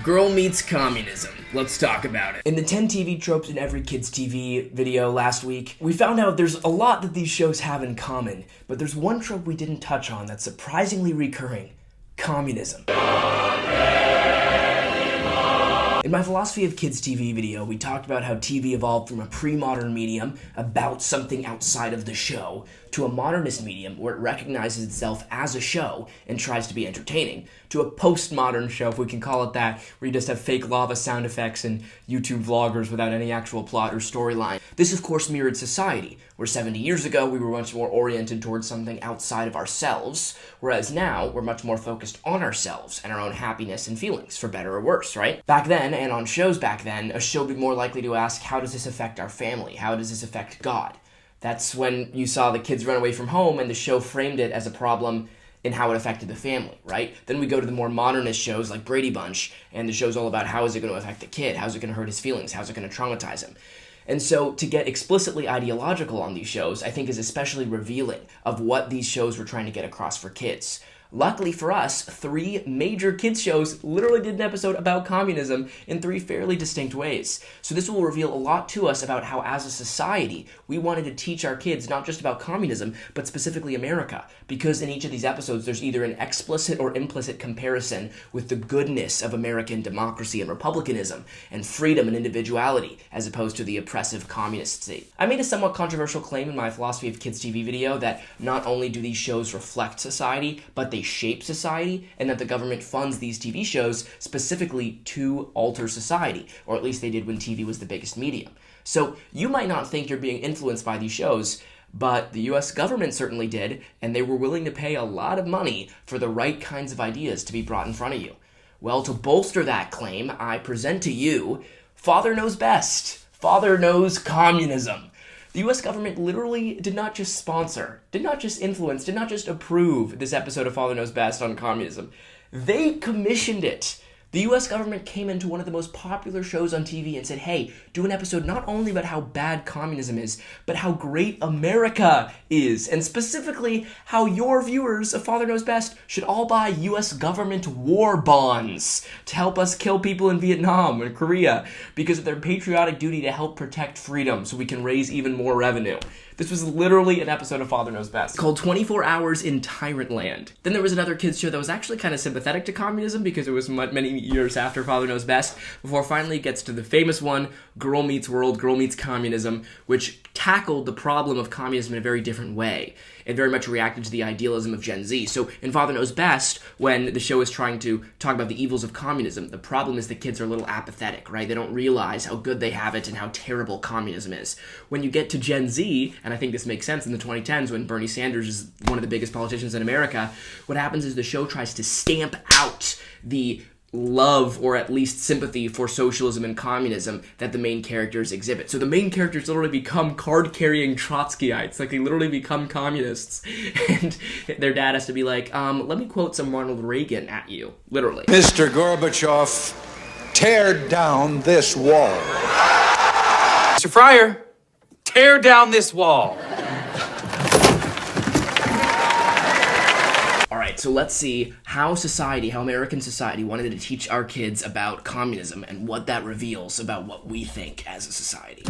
Girl meets communism. Let's talk about it. In the 10 TV tropes in every kid's TV video last week, we found out there's a lot that these shows have in common, but there's one trope we didn't touch on that's surprisingly recurring: communism. In my Philosophy of Kids TV video, we talked about how TV evolved from a pre-modern medium about something outside of the show to a modernist medium where it recognizes itself as a show and tries to be entertaining, to a postmodern show, if we can call it that, where you just have fake lava sound effects and YouTube vloggers without any actual plot or storyline. This, of course, mirrored society, where 70 years ago we were much more oriented towards something outside of ourselves, whereas now we're much more focused on ourselves and our own happiness and feelings, for better or worse, right? Back then, and on shows back then, a show would be more likely to ask, how does this affect our family? How does this affect God? That's when you saw the kids run away from home and the show framed it as a problem in how it affected the family, right? Then we go to the more modernist shows like Brady Bunch, and the show's all about how is it going to affect the kid? How's it going to hurt his feelings? How's it going to traumatize him? And so to get explicitly ideological on these shows, I think is especially revealing of what these shows were trying to get across for kids. Luckily for us, 3 major kids shows literally did an episode about communism in 3 fairly distinct ways. So this will reveal a lot to us about how, as a society, we wanted to teach our kids not just about communism, but specifically America. Because in each of these episodes, there's either an explicit or implicit comparison with the goodness of American democracy and republicanism, and freedom and individuality, as opposed to the oppressive communist state. I made a somewhat controversial claim in my Philosophy of Kids TV video that not only do these shows reflect society, but they shape society, and that the government funds these TV shows specifically to alter society, or at least they did when TV was the biggest medium. So you might not think you're being influenced by these shows, but the US government certainly did, and they were willing to pay a lot of money for the right kinds of ideas to be brought in front of you. Well, to bolster that claim, I present to you Father Knows Best. Father Knows Communism. The US government literally did not just sponsor, did not just influence, did not just approve this episode of Father Knows Best on communism. They commissioned it. The US government came into one of the most popular shows on TV and said, hey, do an episode not only about how bad communism is, but how great America is, and specifically how your viewers of Father Knows Best should all buy US government war bonds to help us kill people in Vietnam and Korea because of their patriotic duty to help protect freedom so we can raise even more revenue. This was literally an episode of Father Knows Best called 24 Hours in Tyrant Land. Then there was another kids show that was actually kind of sympathetic to communism because it was many years after Father Knows Best, before finally it gets to the famous one, Girl Meets World, Girl Meets Communism, which tackled the problem of communism in a very different way. It very much reacted to the idealism of Gen Z. So in Father Knows Best, when the show is trying to talk about the evils of communism, the problem is the kids are a little apathetic, right? They don't realize how good they have it and how terrible communism is. When you get to Gen Z, and I think this makes sense in the 2010s when Bernie Sanders is one of the biggest politicians in America, what happens is the show tries to stamp out the love or at least sympathy for socialism and communism that the main characters exhibit. So the main characters literally become card-carrying Trotskyites, like they literally become communists, and their dad has to be like, let me quote some Ronald Reagan at you, literally. Mr. Gorbachev, tear down this wall. Mr. Fryer, tear down this wall. Alright, so let's see how American society wanted to teach our kids about communism and what that reveals about what we think as a society.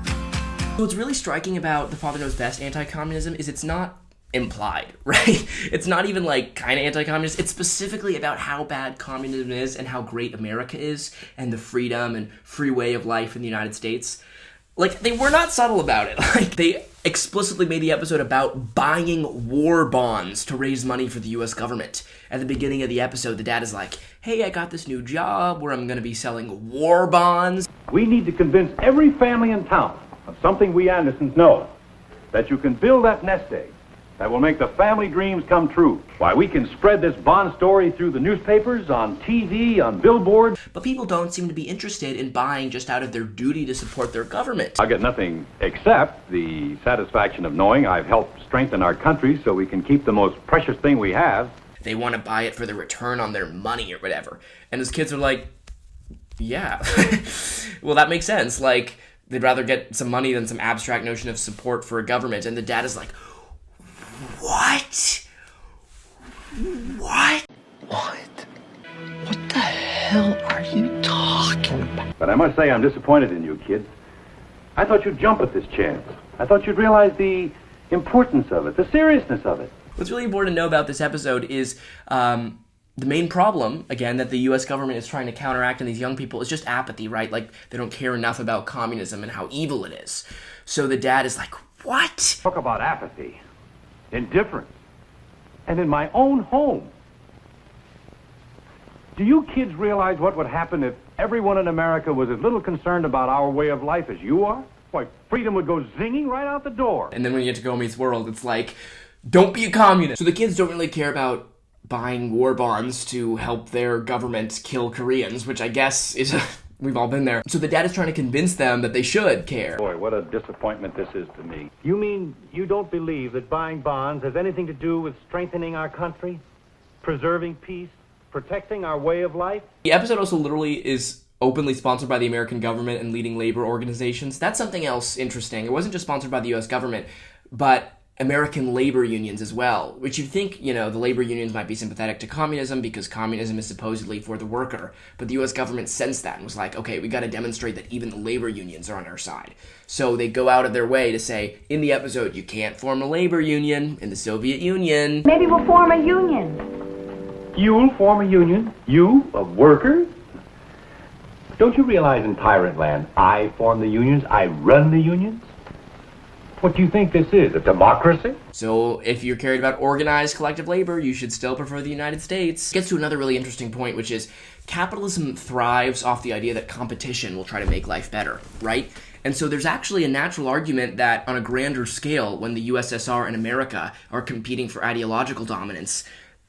So what's really striking about the Father Knows Best anti-communism is it's not implied, right? It's not even like kind of anti-communist. It's specifically about how bad communism is and how great America is and the freedom and free way of life in the United States. Like, they were not subtle about it. Like, they explicitly made the episode about buying war bonds to raise money for the US government. At the beginning of the episode, the dad is like, hey, I got this new job where I'm going to be selling war bonds. We need to convince every family in town of something we Andersons know, that you can build that nest egg that will make the family dreams come true. Why, we can spread this bond story through the newspapers, on TV, on billboards. But people don't seem to be interested in buying just out of their duty to support their government. I'll get nothing except the satisfaction of knowing I've helped strengthen our country so we can keep the most precious thing we have. They want to buy it for the return on their money or whatever. And those kids are like, yeah. Well, that makes sense. Like, they'd rather get some money than some abstract notion of support for a government. And the dad is like, What? hell are you talking about? But I must say I'm disappointed in you, kids. I thought you'd jump at this chance. I thought you'd realize the importance of it, the seriousness of it. What's really important to know about this episode is the main problem, again, that the U.S. government is trying to counteract in these young people is just apathy, right? Like, they don't care enough about communism and how evil it is. So the dad is like, what? Talk about apathy, indifference, and in my own home. Do you kids realize what would happen if everyone in America was as little concerned about our way of life as you are? Why, freedom would go zinging right out the door. And then when you get to Go Meets World, it's like, don't be a communist. So the kids don't really care about buying war bonds to help their government kill Koreans, which I guess is we've all been there. So the dad is trying to convince them that they should care. Boy, what a disappointment this is to me. You mean you don't believe that buying bonds has anything to do with strengthening our country, preserving peace, protecting our way of life? The episode also literally is openly sponsored by the American government and leading labor organizations. That's something else interesting. It wasn't just sponsored by the U.S. government, but American labor unions as well, which you'd think, the labor unions might be sympathetic to communism because communism is supposedly for the worker. But the U.S. government sensed that and was like, okay, we got to demonstrate that even the labor unions are on our side. So they go out of their way to say, in the episode, you can't form a labor union in the Soviet Union. Maybe we'll form a union. You'll form a union? You, a worker? Don't you realize in Tyrant Land, I form the unions, I run the unions? What do you think this is, a democracy? So if you're cared about organized collective labor, you should still prefer the United States. It gets to another really interesting point, which is capitalism thrives off the idea that competition will try to make life better, right? And so there's actually a natural argument that on a grander scale, when the USSR and America are competing for ideological dominance,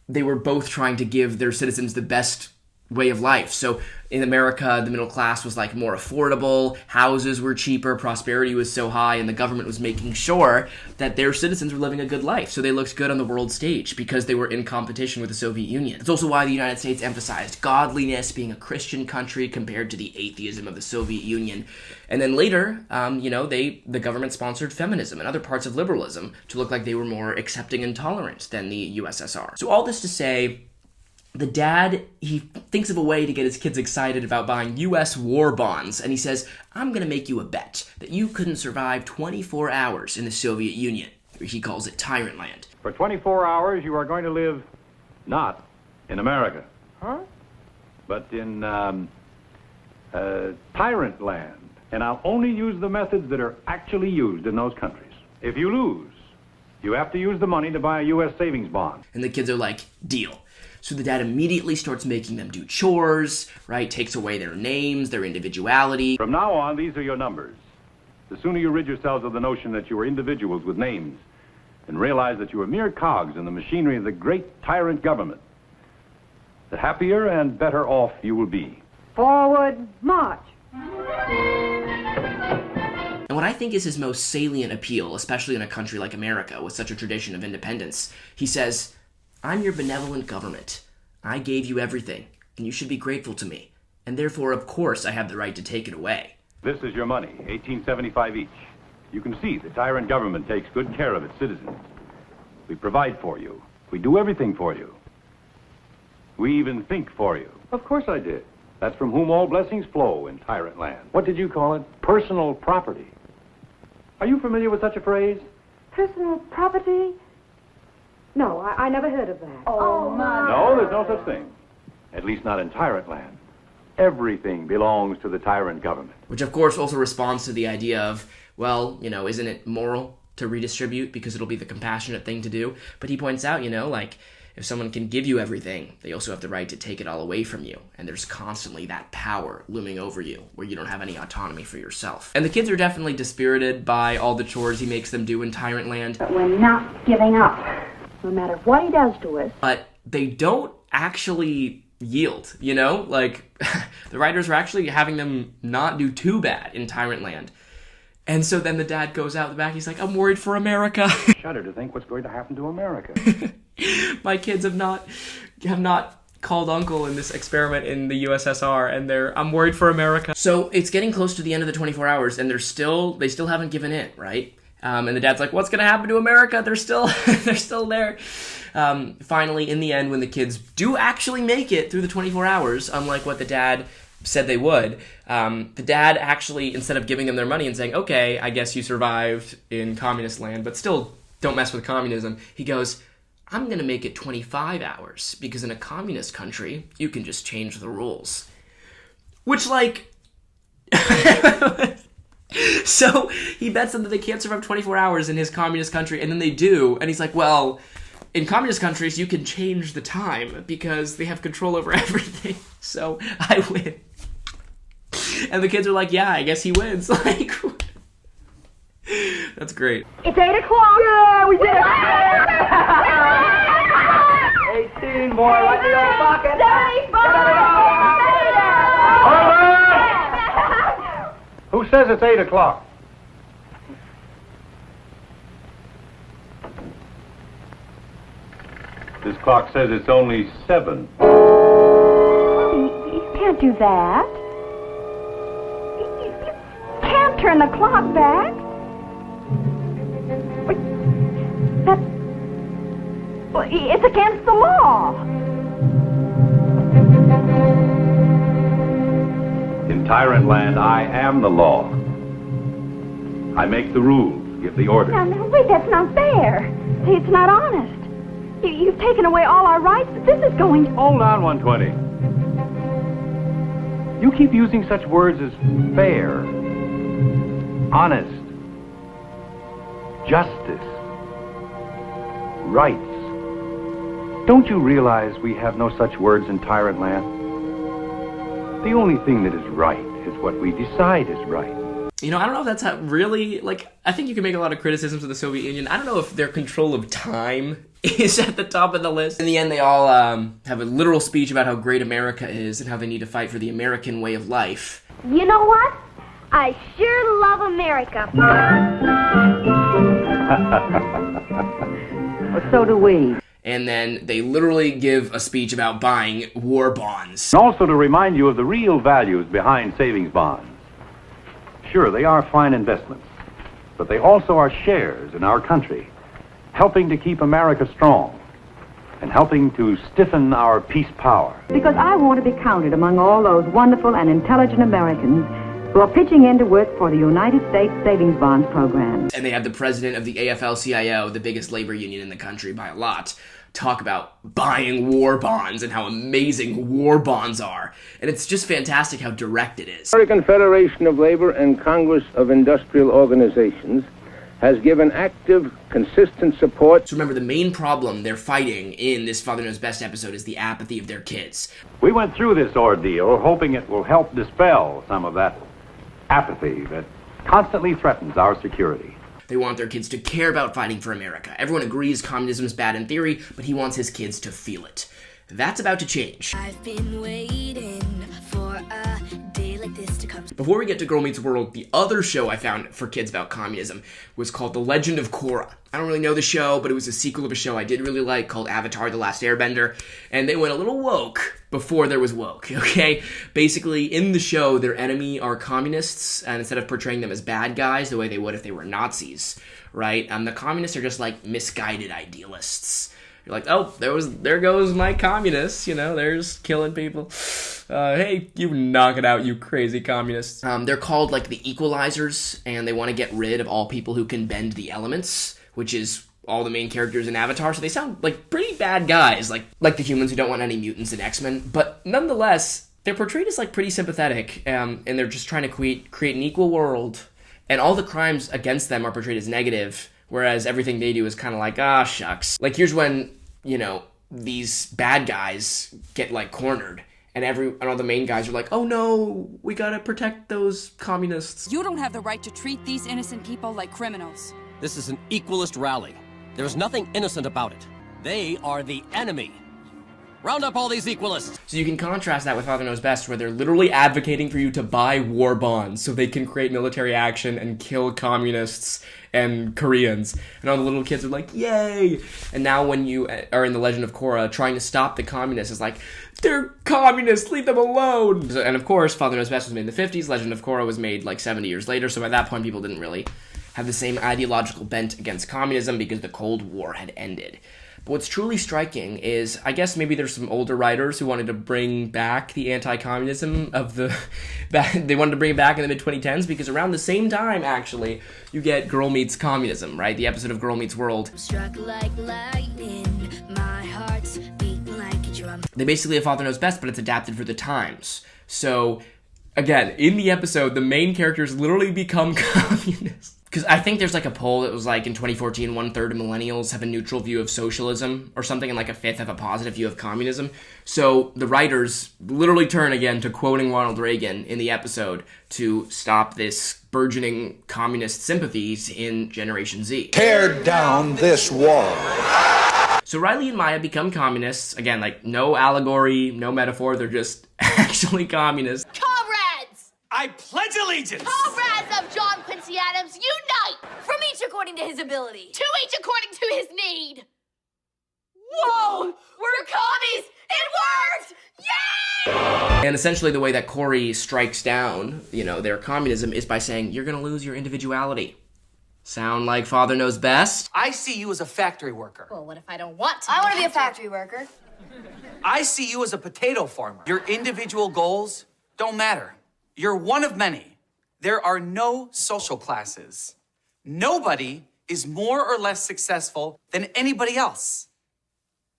they were both trying to give their citizens the best way of life. So in America, the middle class was like more affordable, houses were cheaper, prosperity was so high, and the government was making sure that their citizens were living a good life. So they looked good on the world stage because they were in competition with the Soviet Union. It's also why the United States emphasized godliness, being a Christian country compared to the atheism of the Soviet Union. And then later, the government sponsored feminism and other parts of liberalism to look like they were more accepting and tolerant than the USSR. So all this to say, the dad, he thinks of a way to get his kids excited about buying U.S. war bonds, and he says, I'm going to make you a bet that you couldn't survive 24 hours in the Soviet Union. He calls it Tyrant Land. For 24 hours, you are going to live not in America. Huh? But in Tyrant Land. And I'll only use the methods that are actually used in those countries. If you lose, you have to use the money to buy a U.S. savings bond. And the kids are like, deal. So the dad immediately starts making them do chores, right? Takes away their names, their individuality. From now on, these are your numbers. The sooner you rid yourselves of the notion that you are individuals with names and realize that you are mere cogs in the machinery of the great tyrant government, the happier and better off you will be. Forward, march. And what I think is his most salient appeal, especially in a country like America with such a tradition of independence, he says, I'm your benevolent government. I gave you everything, and you should be grateful to me. And therefore, of course, I have the right to take it away. This is your money, $18.75 each. You can see the tyrant government takes good care of its citizens. We provide for you. We do everything for you. We even think for you. Of course I did. That's from whom all blessings flow in Tyrant Land. What did you call it? Personal property. Are you familiar with such a phrase? Personal property? No, I never heard of that. Oh, Mother. No, there's no such thing. At least not in Tyrant Land. Everything belongs to the tyrant government. Which, of course, also responds to the idea of, well, isn't it moral to redistribute because it'll be the compassionate thing to do? But he points out, if someone can give you everything, they also have the right to take it all away from you. And there's constantly that power looming over you where you don't have any autonomy for yourself. And the kids are definitely dispirited by all the chores he makes them do in Tyrant Land. But we're not giving up, no matter what he does to us. But they don't actually yield, the writers are actually having them not do too bad in Tyrant Land. And so then the dad goes out the back, he's like, I'm worried for America. Shudder to think what's going to happen to America. My kids have not called uncle in this experiment in the USSR, and I'm worried for America. So it's getting close to the end of the 24 hours, and they still haven't given in, right? And the dad's like, what's going to happen to America? They're still there. Finally, in the end, when the kids do actually make it through the 24 hours, unlike what the dad said they would, the dad actually, instead of giving them their money and saying, okay, I guess you survived in communist land, but still don't mess with communism, he goes, I'm going to make it 25 hours, because in a communist country, you can just change the rules. Which, like... So he bets them that they can't survive 24 hours in his communist country, and then they do, and he's like, well, in communist countries, you can change the time, because they have control over everything, so I win. And the kids are like, yeah, I guess he wins. Like, that's great. It's 8 o'clock. Yeah, we did it. 18, boy, right in the old pocket. 75. Who says it's 8 o'clock? This clock says it's only 7. You can't do that. You can't turn the clock back. Well, it's against the law. In Tyrant Land, I am the law. I make the rules, give the orders. Now, wait, that's not fair. See, it's not honest. You've taken away all our rights, but this is going... Hold on, 120. You keep using such words as fair, honest, justice, rights. Don't you realize we have no such words in Tyrant Land? The only thing that is right is what we decide is right. You know, I don't know if that's how really, like, I think you can make a lot of criticisms of the Soviet Union. I don't know if their control of time is at the top of the list. In the end, they all have a literal speech about how great America is and how they need to fight for the American way of life. You know what? I sure love America. Well, so do we. And then they literally give a speech about buying war bonds. And also to remind you of the real values behind savings bonds. Sure, they are fine investments, but they also are shares in our country, helping to keep America strong and helping to stiffen our peace power. Because I want to be counted among all those wonderful and intelligent Americans who are pitching in to work for the United States Savings Bonds Program. And they have the president of the AFL-CIO, the biggest labor union in the country by a lot, talk about buying war bonds and how amazing war bonds are. And it's just fantastic how direct it is. American Federation of Labor and Congress of Industrial Organizations has given active, consistent support. So remember, the main problem they're fighting in this Father Knows Best episode is the apathy of their kids. We went through this ordeal hoping it will help dispel some of that apathy that constantly threatens our security. They want their kids to care about fighting for America. Everyone agrees communism is bad in theory, but he wants his kids to feel it. That's about to change. I've been waiting for a day like this to come. Before we get to Girl Meets World, the other show I found for kids about communism was called The Legend of Korra. I don't really know the show, but it was a sequel of a show I did really like called Avatar: The Last Airbender, and they went a little woke before there was woke, okay? Basically, in the show, their enemy are communists, and instead of portraying them as bad guys the way they would if they were Nazis, right? The communists are just like misguided idealists. You're like, oh, there goes my communists, you know, there's killing people. Hey, you knock it out, you crazy communists. They're called, like, the equalizers, and they want to get rid of all people who can bend the elements, which is all the main characters in Avatar, so they sound like pretty bad guys, like the humans who don't want any mutants in X-Men, but nonetheless, they're portrayed as, like, pretty sympathetic, and they're just trying to create an equal world, and all the crimes against them are portrayed as negative, whereas everything they do is kind of like, ah, shucks. Like, here's when, you know, these bad guys get, like, cornered, and all the main guys are like, oh no, we gotta protect those communists. You don't have the right to treat these innocent people like criminals. This is an equalist rally. There's nothing innocent about it. They are the enemy. Round up all these equalists. So you can contrast that with Father Knows Best, where they're literally advocating for you to buy war bonds so they can create military action and kill communists and Koreans. And all the little kids are like, yay! And now when you are in The Legend of Korra, trying to stop the communists is like, they're communists, leave them alone! And of course, Father Knows Best was made in the 50s, Legend of Korra was made like 70 years later, so by that point people didn't really have the same ideological bent against communism because the Cold War had ended. But what's truly striking is, I guess maybe there's some older writers who wanted to bring back the anti-communism of the... they wanted to bring it back in the mid-2010s, because around the same time, actually, you get Girl Meets Communism, right? The episode of Girl Meets World. Struck like lightning, my heart's beating like a drum. They basically have Father Knows Best, but it's adapted for the times. So, again, in the episode, the main characters literally become communists. Because I think there's like a poll that was like in 2014, 1/3 of millennials have a neutral view of socialism or something, and like a fifth have a positive view of communism. So the writers literally turn again to quoting Ronald Reagan in the episode to stop this burgeoning communist sympathies in Generation Z. Tear down this wall. So Riley and Maya become communists. Again, like no allegory, no metaphor, they're just actually communists. Comrades! I pledge allegiance! Comrades of John Quincy Adams, unite! From each according to his ability. To each according to his need. Whoa! We're commies! It worked! Yay! And essentially the way that Corey strikes down, their communism is by saying, you're gonna lose your individuality. Sound like Father Knows Best? I see you as a factory worker. Well, what if I don't want to? I want to be a factory worker. I see you as a potato farmer. Your individual goals don't matter. You're one of many. There are no social classes. Nobody is more or less successful than anybody else.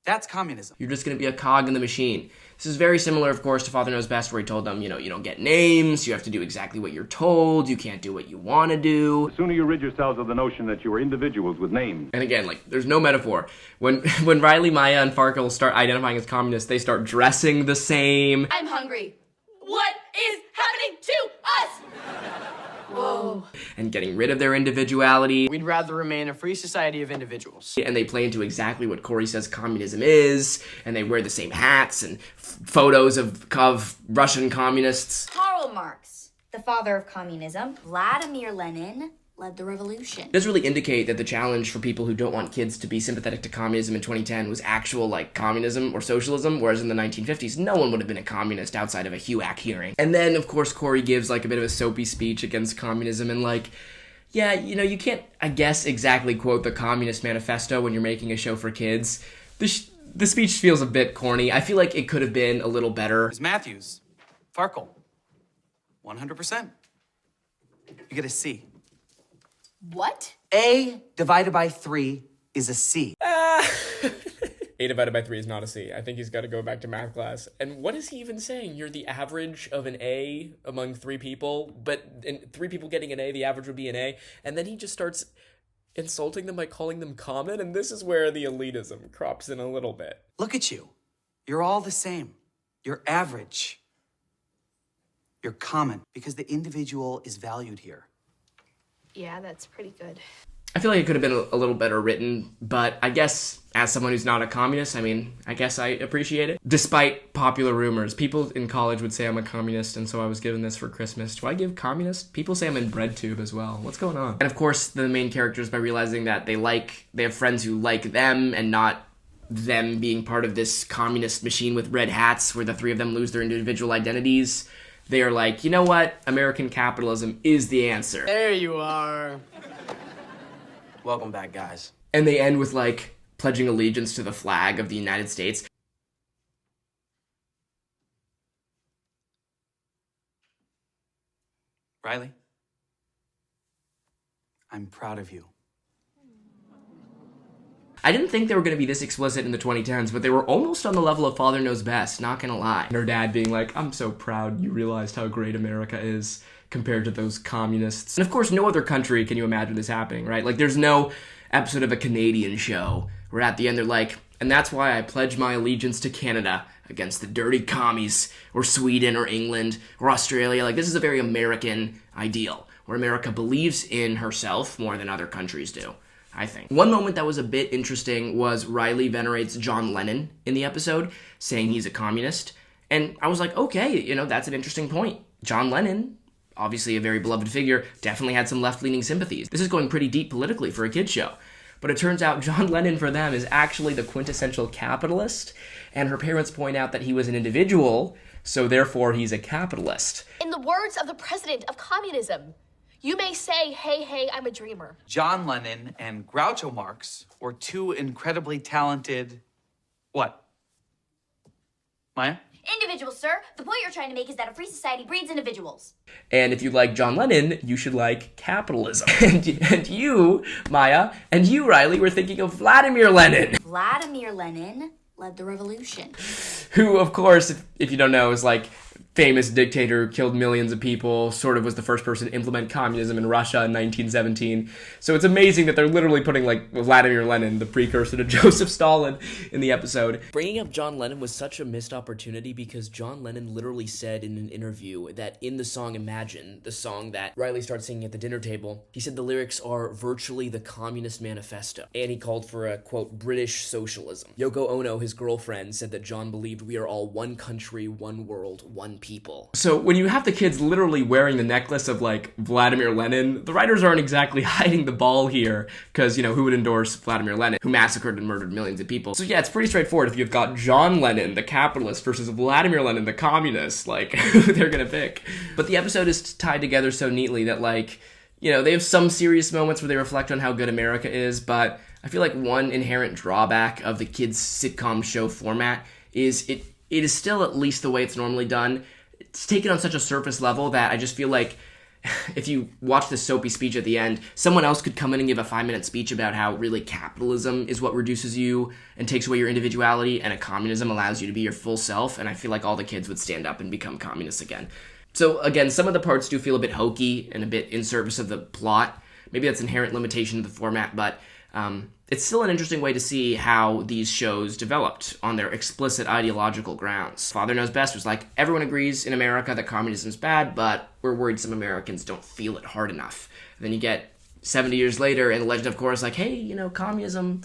That's communism. You're just going to be a cog in the machine. This is very similar, of course, to Father Knows Best, where he told them, you don't get names, you have to do exactly what you're told, you can't do what you want to do. The sooner you rid yourselves of the notion that you are individuals with names. And again, there's no metaphor. When Riley, Maya, and Farkle start identifying as communists, they start dressing the same. I'm hungry. What is happening to us? Whoa. And getting rid of their individuality. We'd rather remain a free society of individuals. And they play into exactly what Corey says communism is, and they wear the same hats and photos of Russian communists. Karl Marx, the father of communism. Vladimir Lenin led the revolution. It does really indicate that the challenge for people who don't want kids to be sympathetic to communism in 2010 was actual, communism or socialism, whereas in the 1950s, no one would have been a communist outside of a HUAC hearing. And then, of course, Corey gives, a bit of a soapy speech against communism, and, you can't, I guess, exactly quote the Communist Manifesto when you're making a show for kids. The speech feels a bit corny. I feel like it could have been a little better. Ms. Matthews, Farkle, 100%. You get a C. What? A divided by 3 is a C. A divided by 3 is not a C. I think he's got to go back to math class. And what is he even saying? You're the average of an A among 3 people, but in 3 people getting an A, the average would be an A. And then he just starts insulting them by calling them common, and this is where the elitism crops in a little bit. Look at you. You're all the same. You're average. You're common, because the individual is valued here. Yeah, that's pretty good. I feel like it could have been a little better written, but I guess as someone who's not a communist, I guess I appreciate it. Despite popular rumors, people in college would say I'm a communist, and so I was given this for Christmas. Do I give communist? People say I'm in BreadTube as well. What's going on? And of course, the main characters, by realizing that they have friends who like them and not them being part of this communist machine with red hats where the 3 of them lose their individual identities, they are like, you know what? American capitalism is the answer. There you are. Welcome back, guys. And they end with, pledging allegiance to the flag of the United States. Riley, I'm proud of you. I didn't think they were going to be this explicit in the 2010s, but they were almost on the level of Father Knows Best, not gonna lie. And her dad being like, I'm so proud you realized how great America is compared to those communists. And of course, no other country can you imagine this happening, right? There's no episode of a Canadian show where at the end they're like, and that's why I pledge my allegiance to Canada against the dirty commies, or Sweden, or England, or Australia. This is a very American ideal, where America believes in herself more than other countries do, I think. One moment that was a bit interesting was Riley venerates John Lennon in the episode, saying he's a communist. And I was like, okay, that's an interesting point. John Lennon, obviously a very beloved figure, definitely had some left-leaning sympathies. This is going pretty deep politically for a kid's show. But it turns out John Lennon for them is actually the quintessential capitalist, and her parents point out that he was an individual, so therefore he's a capitalist. In the words of the president of communism, You may say, hey, hey, I'm a dreamer. John Lennon and Groucho Marx were two incredibly talented... What? Maya? Individuals, sir. The point you're trying to make is that a free society breeds individuals. And if you like John Lennon, you should like capitalism. And you, Maya, and you, Riley, were thinking of Vladimir Lenin. Vladimir Lenin led the revolution. Who, of course, if you don't know, is like famous dictator, killed millions of people, sort of was the first person to implement communism in Russia in 1917. So it's amazing that they're literally putting, like, Vladimir Lenin, the precursor to Joseph Stalin, in the episode. Bringing up John Lennon was such a missed opportunity because John Lennon literally said in an interview that in the song Imagine, the song that Riley started singing at the dinner table, he said the lyrics are virtually the Communist Manifesto. And he called for a, quote, British socialism. Yoko Ono, his girlfriend, said that John believed we are all one country, one world, one people. So when you have the kids literally wearing the necklace of, like, Vladimir Lenin, the writers aren't exactly hiding the ball here, because, you know, who would endorse Vladimir Lenin, who massacred and murdered millions of people? So yeah, it's pretty straightforward. If you've got John Lennon, the capitalist, versus Vladimir Lenin, the communist, like, who they're gonna pick. But the episode is tied together so neatly that, like, you know, they have some serious moments where they reflect on how good America is, but I feel like one inherent drawback of the kids' sitcom show format is it is still at least the way it's normally done. It's taken on such a surface level that I just feel like if you watch the soapy speech at the end, someone else could come in and give a 5-minute speech about how really capitalism is what reduces you and takes away your individuality, and a communism allows you to be your full self, and I feel like all the kids would stand up and become communists again. So again, some of the parts do feel a bit hokey and a bit in service of the plot. Maybe that's inherent limitation of the format, but it's still an interesting way to see how these shows developed on their explicit ideological grounds. Father Knows Best was like, everyone agrees in America that communism's bad, but we're worried some Americans don't feel it hard enough. And then you get 70 years later, and The Legend of Korra is like, hey, you know, communism,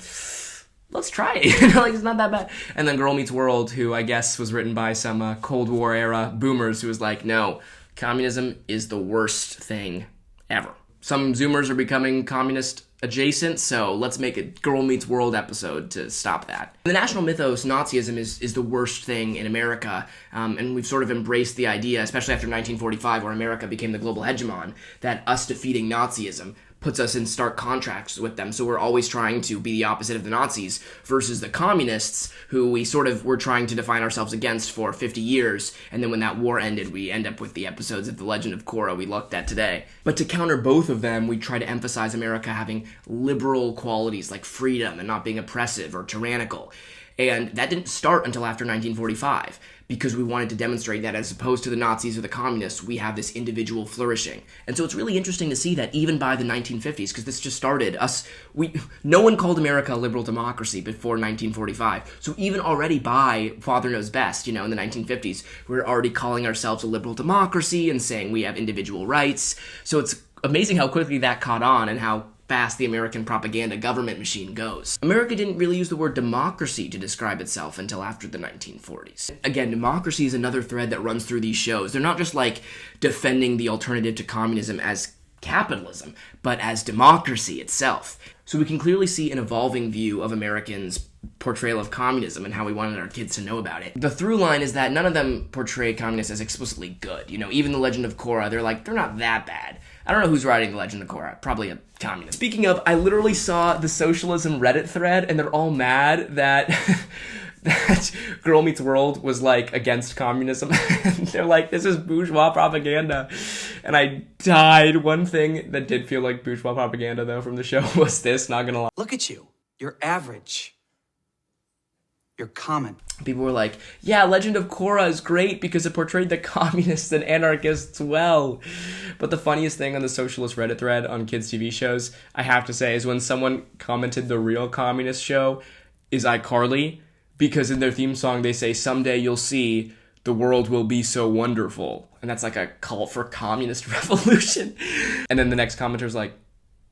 let's try it. Like, it's not that bad. And then Girl Meets World, who I guess was written by some Cold War era boomers, who was like, no, communism is the worst thing ever. Some Zoomers are becoming communist adjacent, so let's make a Girl Meets World episode to stop that. The national mythos, Nazism, is the worst thing in America, and we've sort of embraced the idea, especially after 1945, where America became the global hegemon, that us defeating Nazism puts us in stark contrast with them. So we're always trying to be the opposite of the Nazis versus the communists, who we sort of were trying to define ourselves against for 50 years. And then when that war ended, we end up with the episodes of The Legend of Korra we looked at today. But to counter both of them, we try to emphasize America having liberal qualities like freedom and not being oppressive or tyrannical. And that didn't start until after 1945, because we wanted to demonstrate that as opposed to the Nazis or the communists, we have this individual flourishing. And so it's really interesting to see that even by the 1950s, because this just started, no one called America a liberal democracy before 1945. So even already by Father Knows Best, you know, in the 1950s, we're already calling ourselves a liberal democracy and saying we have individual rights. So it's amazing how quickly that caught on and how fast the American propaganda government machine goes. America didn't really use the word democracy to describe itself until after the 1940s. Again, democracy is another thread that runs through these shows. They're not just like defending the alternative to communism as capitalism, but as democracy itself. So we can clearly see an evolving view of Americans' portrayal of communism and how we wanted our kids to know about it. The through line is that none of them portray communists as explicitly good. You know, even The Legend of Korra, they're not that bad. I don't know who's writing The Legend of Korra. Probably a communist. Speaking of, I literally saw the socialism Reddit thread, and they're all mad that that Girl Meets World was, like, against communism. They're like, this is bourgeois propaganda. And I died. One thing that did feel like bourgeois propaganda, though, from the show was this, not gonna lie. Look at you. You're average. You're common. People were like, yeah, Legend of Korra is great because it portrayed the communists and anarchists well. But the funniest thing on the socialist Reddit thread on kids' TV shows, I have to say, is when someone commented the real communist show is iCarly, because in their theme song they say, someday you'll see the world will be so wonderful. And that's like a call for communist revolution. And then the next commenter's like,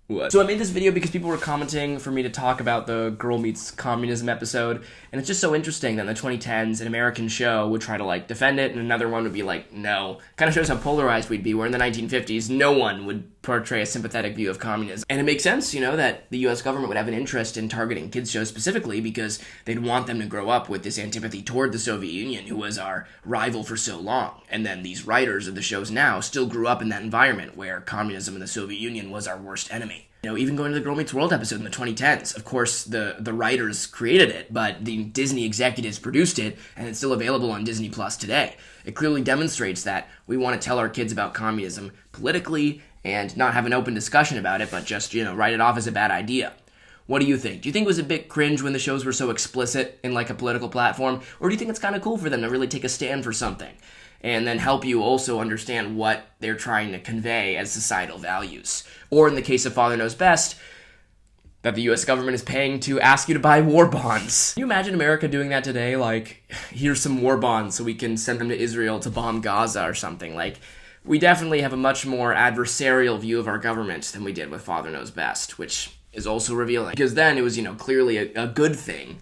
What? So I made this video because people were commenting for me to talk about the Girl Meets Communism episode, and it's just so interesting that in the 2010s, an American show would try to, like, defend it, and another one would be like, no. Kind of shows how polarized we'd be, where in the 1950s, no one would portray a sympathetic view of communism. And it makes sense, you know, that the US government would have an interest in targeting kids' shows specifically because they'd want them to grow up with this antipathy toward the Soviet Union, who was our rival for so long. And then these writers of the shows now still grew up in that environment where communism and the Soviet Union was our worst enemy. You know, even going to the Girl Meets World episode in the 2010s, of course, the writers created it, but the Disney executives produced it, and it's still available on Disney Plus today. It clearly demonstrates that we want to tell our kids about communism politically and not have an open discussion about it, but just, you know, write it off as a bad idea. What do you think? Do you think it was a bit cringe when the shows were so explicit in, like, a political platform? Or do you think it's kind of cool for them to really take a stand for something and then help you also understand what they're trying to convey as societal values? Or in the case of Father Knows Best, that the US government is paying to ask you to buy war bonds. Can you imagine America doing that today? Like, here's some war bonds so we can send them to Israel to bomb Gaza or something. Like, we definitely have a much more adversarial view of our government than we did with Father Knows Best, which is also revealing. Because then it was, you know, clearly a good thing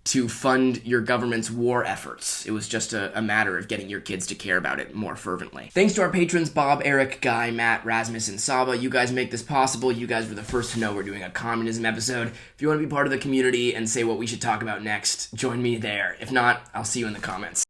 to fund your government's war efforts. It was just a matter of getting your kids to care about it more fervently. Thanks to our patrons, Bob, Eric, Guy, Matt, Rasmus, and Saba. You guys make this possible. You guys were the first to know we're doing a communism episode. If you want to be part of the community and say what we should talk about next, join me there. If not, I'll see you in the comments.